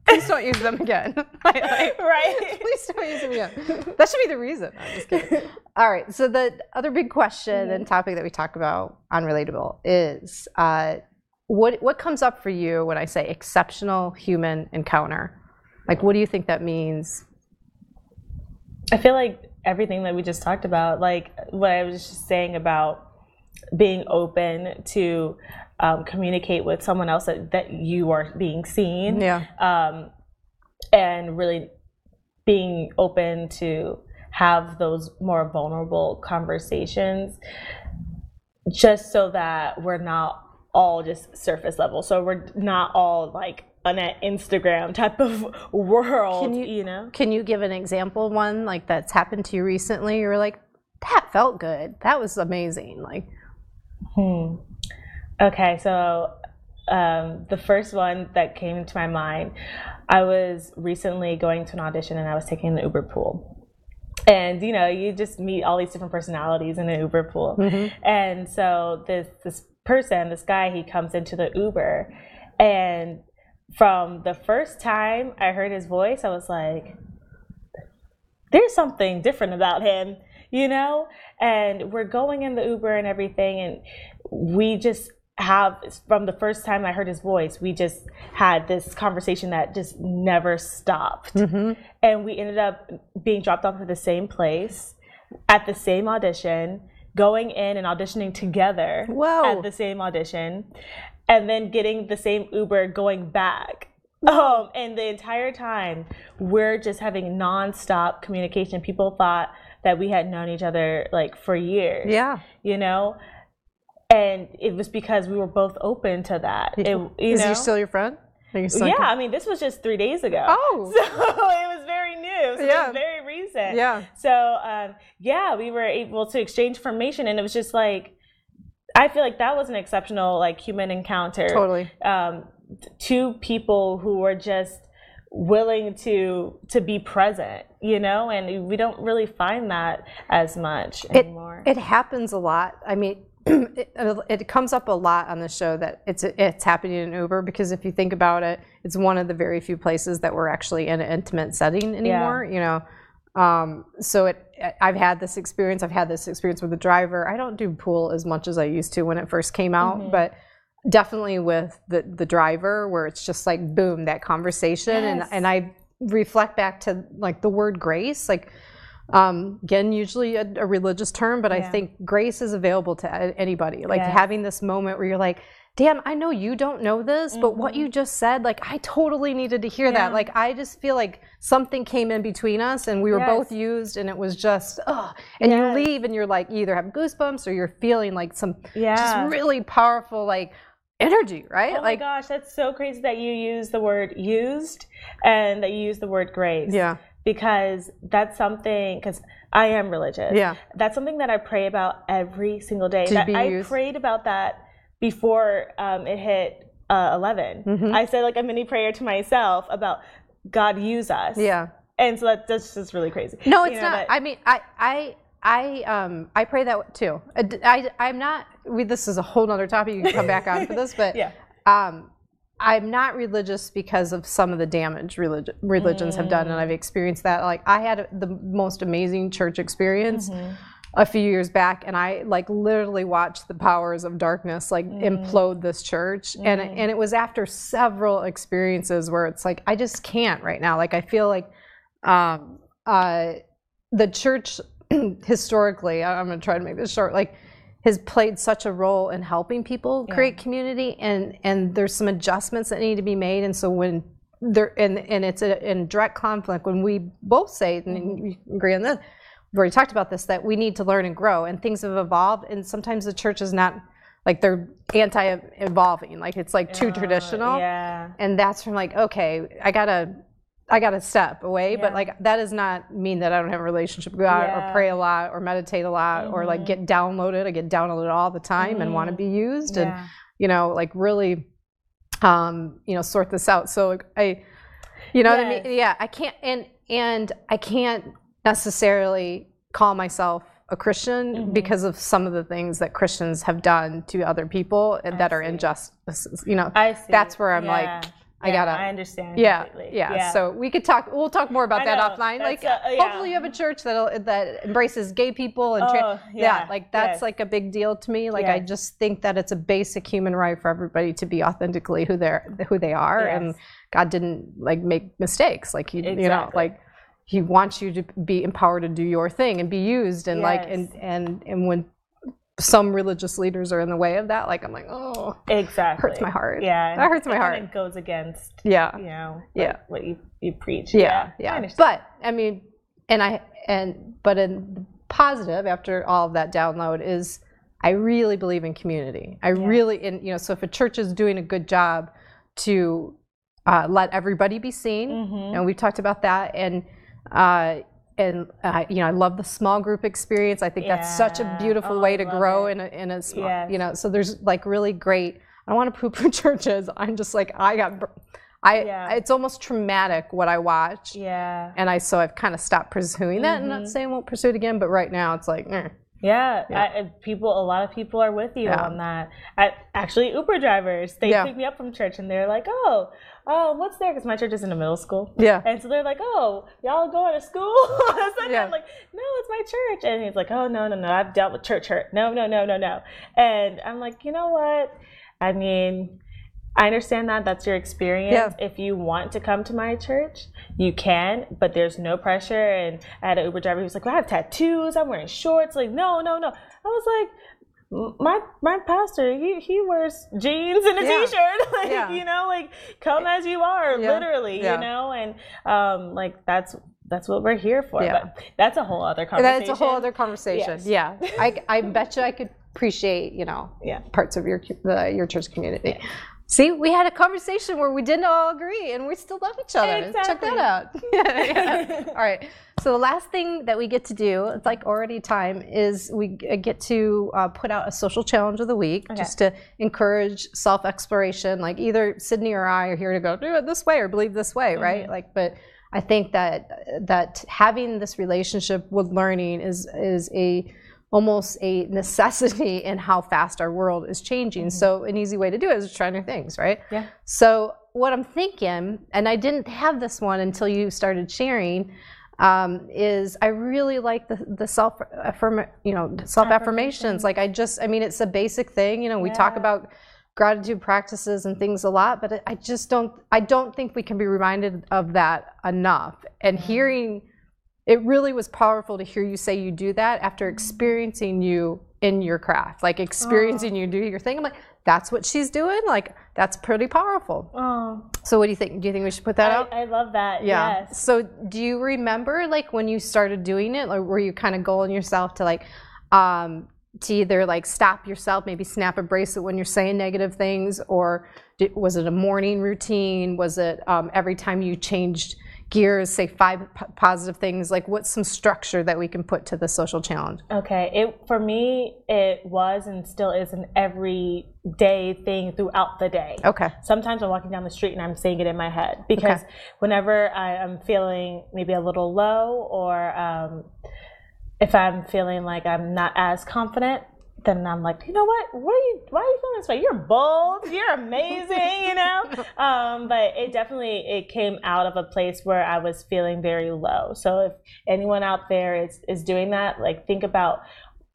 please don't use them again. Right. Please don't use them again. That should be the reason. I'm just kidding. All right, so the other big question and topic that we talk about on Relatable is what comes up for you when I say exceptional human encounter? Like, what do you think that means? I feel like everything that we just talked about, like what I was just saying about being open to communicate with someone else that you are being seen, and really being open to have those more vulnerable conversations, just so that we're not all just surface level. So we're not all like on an Instagram type of world, you know? Can you give an example of one like that's happened to you recently? You were like, that felt good. That was amazing. Like, Okay, so the first one that came to my mind, I was recently going to an audition and I was taking the Uber pool. And, you know, you just meet all these different personalities in an Uber pool. And so this guy, he comes into the Uber, and from the first time I heard his voice, I was like, there's something different about him, you know? And we're going in the Uber and everything, and we just have, from the first time I heard his voice, we just had this conversation that just never stopped. And we ended up being dropped off at the same place, at the same audition, going in and auditioning together at the same audition, and then getting the same Uber going back. And the entire time, we're just having nonstop communication. People thought that we had known each other like for years. Yeah. You know? And it was because we were both open to that. Is he still your friend? Yeah, I mean, this was just 3 days ago. So it was very new. So it was very recent. Yeah. So, we were able to exchange information, and it was just like, I feel like that was an exceptional, like, human encounter. Totally. Two people who were just willing to be present, you know, and we don't really find that as much anymore. It happens a lot. I mean, it comes up a lot on the show that it's happening in Uber, because if you think about it, it's one of the very few places that we're actually in an intimate setting anymore, you know. So I've had this experience. I've had this experience with the driver. I don't do pool as much as I used to when it first came out, but definitely with the driver, where it's just like, boom, that conversation. And I reflect back to like the word grace, like, again, usually a religious term, but I think grace is available to anybody. Like having this moment where you're like, damn, I know you don't know this, but what you just said, like, I totally needed to hear that. Like, I just feel like something came in between us and we were both used, and it was just, and you leave and you're like, you either have goosebumps or you're feeling like some just really powerful, like, energy, right? Oh my gosh, that's so crazy that you use the word used and that you use the word grace. Yeah. Because that's something, because I am religious. Yeah. That's something that I pray about every single day. I prayed about that before it hit 11. I said like a mini prayer to myself about God, use us. Yeah. And so that's just really crazy. No, it's not. I mean, I pray that too. I'm not. This is a whole other topic. You can come back on for this, but I'm not religious because of some of the damage religions have done, and I've experienced that. Like, I had the most amazing church experience a few years back, and I like literally watched the powers of darkness like implode this church, and it was after several experiences where it's like, I just can't right now. Like, I feel like the church historically, I'm going to try to make this short, like, has played such a role in helping people create community, and there's some adjustments that need to be made. And so when they're and it's in direct conflict, when we both say, and you agree on this, we've already talked about this, that we need to learn and grow, and things have evolved, and sometimes the church is not, like, they're anti-evolving, like it's like too traditional, and that's from like, okay, I gotta step away, but like that does not mean that I don't have a relationship with God or pray a lot or meditate a lot or like get downloaded. I get downloaded all the time and want to be used and, you know, like really, you know, sort this out. So like, you know what I mean? Yeah, I can't, and I can't necessarily call myself a Christian because of some of the things that Christians have done to other people that are injustices. You know, that's where I'm like, I understand. Yeah. So we'll talk more about that offline. Like, hopefully you have a church that embraces gay people and like that's like a big deal to me. Like, I just think that it's a basic human right for everybody to be authentically who they are, and God didn't like make mistakes. Like you know, like He wants you to be empowered to do your thing and be used, and like and when some religious leaders are in the way of that, like, I'm like, oh, hurts my heart. Yeah, that hurts my heart. It goes against, you know, what you preach. Yeah. But I mean, but in positive, after all of that download, is I really believe in community. I really, you know, so if a church is doing a good job to let everybody be seen, and we've talked about that, and you know, I love the small group experience. I think that's such a beautiful way to grow in a small, you know, so there's like really great, I don't want to poo-poo churches. I'm just like, it's almost traumatic what I watch. And so I've kind of stopped pursuing that. I'm not saying I won't pursue it again, but right now it's like, a lot of people are with you on that. Actually, Uber drivers, they pick me up from church and they're like, oh, what's there? Because my church is in a middle school. And so they're like, oh, y'all going to school? I'm like, no, it's my church. And he's like, oh, no, I've dealt with church hurt. No. And I'm like, you know what? I mean, I understand that that's your experience. If you want to come to my church, you can, but there's no pressure. And I had an Uber driver who was like, well, I have tattoos, I'm wearing shorts. Like, no. I was like, my pastor, he wears jeans and a t-shirt. Like, you know, like, come as you are, literally, you know, and like that's what we're here for. But that's a whole other conversation. That's a whole other conversation. I bet you I could appreciate, you know, parts of your church community. See, we had a conversation where we didn't all agree and we still love each other. Exactly. Check that out. All right. So the last thing that we get to do, it's like already time, is we get to put out a social challenge of the week, just to encourage self-exploration. Like either Sidney or I are here to go, do it this way or believe this way, right? Like, but I think that having this relationship with learning is almost a necessity in how fast our world is changing. So an easy way to do it is to try new things, right? So what I'm thinking, and I didn't have this one until you started sharing, is I really like the self-affirmations. Like I mean, it's a basic thing, you know, we talk about gratitude practices and things a lot, but I don't think we can be reminded of that enough. And hearing, it really was powerful to hear you say you do that after experiencing you in your craft, like experiencing you do your thing. I'm like, that's what she's doing? Like, that's pretty powerful. So what do you think? Do you think we should put that out? I love that, yes. So do you remember, like, when you started doing it, or were you kind of goaling yourself to, like, to either, like, stop yourself, maybe snap a bracelet when you're saying negative things, or was it a morning routine? Was it every time you changed gears, say 5 positive things? Like, what's some structure that we can put to the social challenge? Okay, for me, it was and still is an everyday thing throughout the day. Okay. Sometimes I'm walking down the street and I'm saying it in my head, because whenever I'm feeling maybe a little low, or if I'm feeling like I'm not as confident, then I'm like, you know what? Why are you feeling this way? You're bold. You're amazing, you know? But it came out of a place where I was feeling very low. So if anyone out there is doing that, like, think about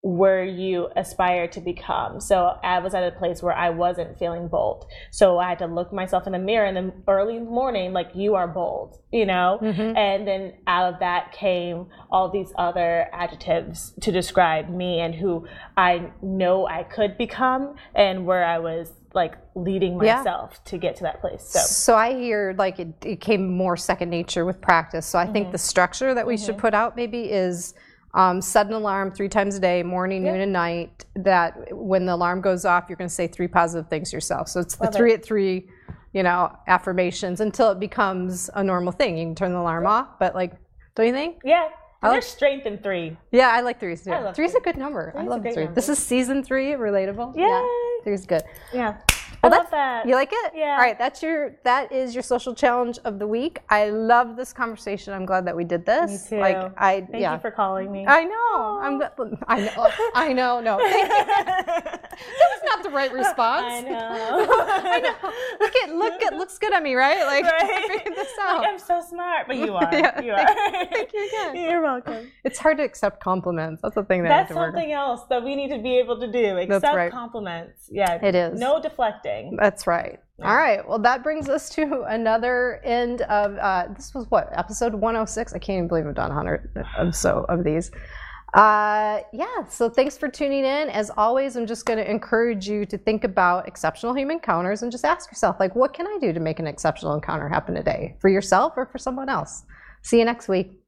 where you aspire to become. So I was at a place where I wasn't feeling bold. So I had to look myself in the mirror in the early morning, like, you are bold, you know? And then out of that came all these other adjectives to describe me and who I know I could become, and where I was, like, leading myself to get to that place. So I hear, like, it came more second nature with practice. So I think the structure that we should put out maybe is set an alarm 3 times a day, morning, noon, and night, that when the alarm goes off, you're going to say 3 positive things to yourself. So it's the 3 at 3, you know, affirmations, until it becomes a normal thing. You can turn the alarm off, but, like, don't you think? Yeah. There's strength in 3. Yeah, I like 3s too. 3's a a good number. I love 3. This is season 3 of Relatable. Yay. Yeah, 3's good. Yeah. Well, I love that. You like it? Yeah. All right, that is your social challenge of the week. I love this conversation. I'm glad that we did this. Me too. Like, Thank you for calling me. I know. I know. No, that was not the right response. I know. I know. Looks good on me, right? Like, I figured this out. Like, I'm so smart, but you are. You are. Thank you again. You're welcome. It's hard to accept compliments. That's the thing That's something else that we need to be able to do. Accept compliments. Yeah. It is. No deflecting. That's right. Yeah. All right. Well, that brings us to another end of, this was what, episode 106? I can't even believe I've done 100 of these. So thanks for tuning in. As always, I'm just going to encourage you to think about exceptional human encounters and just ask yourself, like, what can I do to make an exceptional encounter happen today, for yourself or for someone else? See you next week.